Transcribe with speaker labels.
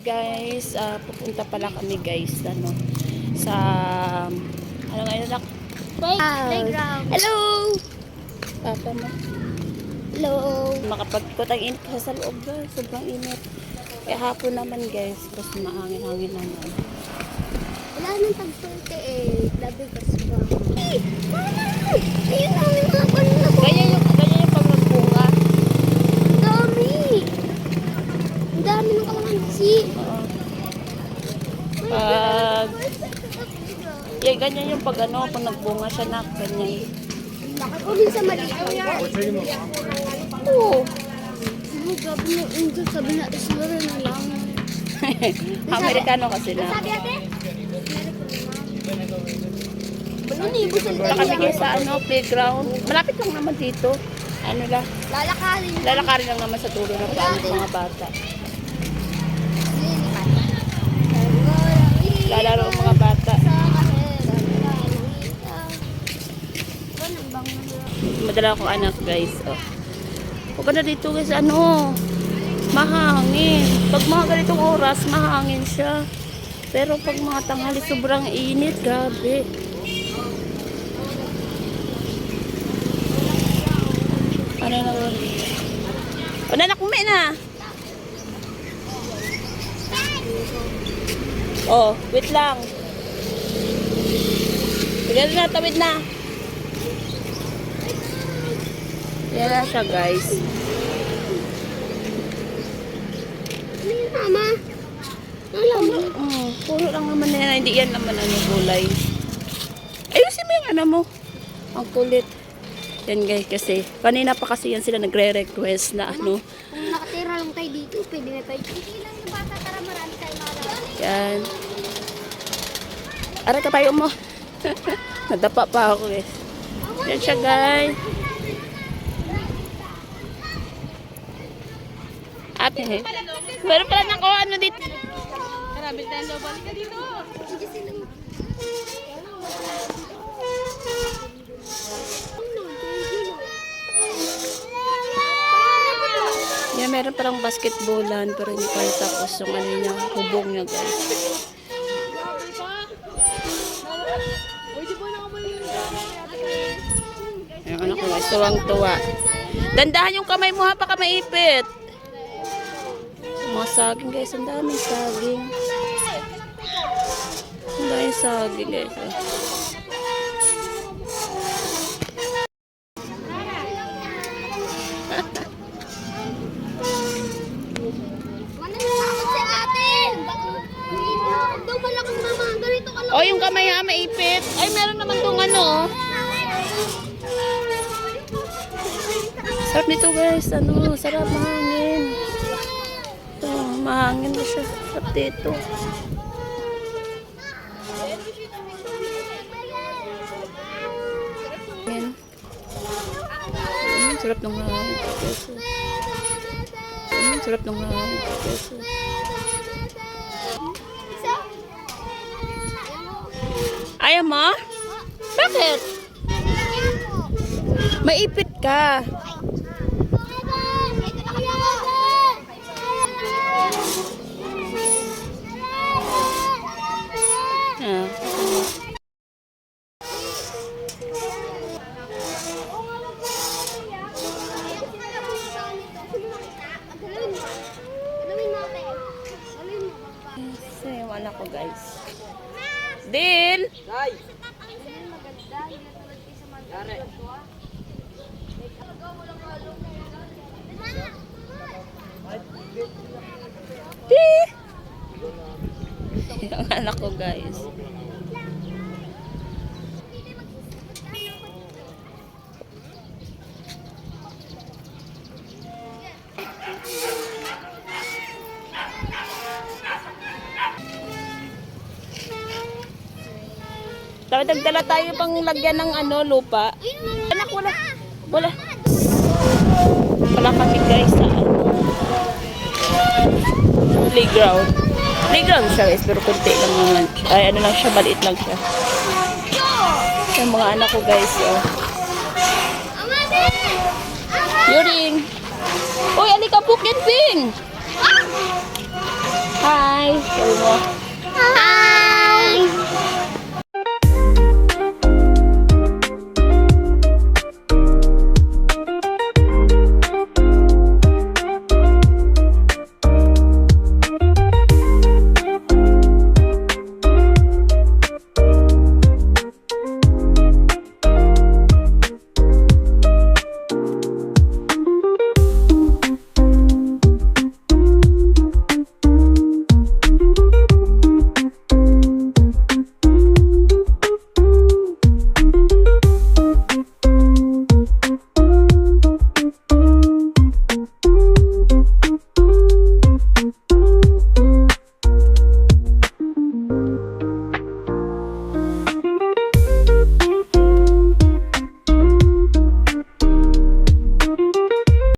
Speaker 1: Guys, pupunta pala kami guys sa ano ngayon anak?
Speaker 2: Playground.
Speaker 1: Hello! Papa mo.
Speaker 2: Hello.
Speaker 1: Makapagkot ang init kasi sa loob guys. Sobrang init. Kaya hapon naman guys. Kasi mahangin-hangin naman.
Speaker 2: Wala nang tag-28. Labi kasi ba? Hey! Mama! Ayun namin mga panuna ko.
Speaker 1: Ganyan yung pag nagbunga.
Speaker 2: Ang dami. Ang dami ng kalamansi.
Speaker 1: Oo. Pag ganyan yung pag nagbunga siya na ganyan.
Speaker 2: Bakit ko din sa maliit? Oo. Gabi na ito. Sabi na islaro na lang.
Speaker 1: Amerikano kasi na.
Speaker 2: Sabi ate? Maninibo sa
Speaker 1: Punta kami guys sa playground. Malapit lang naman dito. Ano lang.
Speaker 2: Lalakarin.
Speaker 1: Lalakarin lang naman sa dulo ng mga bata. Lalaro ang mga bata. Madala ko anak guys. Oh. Huwag ka na dito guys. Mahangin. Pag mga ganitong oras, mahangin siya. Pero pag mga tanghali, sobrang init. Grabe. Ano na ba? O nanak, umi na. Oh, wait lang. Tignan na, tawid na. Yan na siya guys.
Speaker 2: Ano yun, mama? Alam mo?
Speaker 1: Puro lang naman na yan. Hindi yan naman gulay. Ayusin mo yung mo. Ang kulit. Yan guys kasi. Kanina pa kasi yan sila nagre-request na
Speaker 2: Kung nakatira lang tayo dito, pwede na tayo. Hindi lang yung bata, tara marami tayo makalala.
Speaker 1: Yan. Aray ka tayo mo. Nadapa pa ako guys. Yan siya guys. Ate. Meron pala nako dito.
Speaker 2: Marami tayo balik ka dito. Sige sila.
Speaker 1: Yan, meron palang basketballan pero hindi pa rin tapos yung niya, hubong niya guys. Yung anak ko guys, tuwang-tuwa. Dandahan yung kamay mo ha, baka maipit. Mga saging guys, ang daming saging. Ang daming saging guys. O yung kamay ha, maipit. Ay, meron naman tong Sarap nito guys, sarap mahangin. Mahangin na siya. Sarap dito. Yan. Sarap ng hangin. Sarap ng hangin. Ayaw mo? Bakit? Maipit ka. Yung anak ko guys. Din! Di! Yung anak ko guys. Dagdala tayo pang lagyan ng lupa. Anak, wala. Wala kami guys sa playground. Playground siya guys, pero kunti lang naman. Ay, lang siya, maliit lang siya. Yung mga anak ko guys, oh. Yuring! Uy, alika po, Kenping! Hi! Nay. Sabi mo.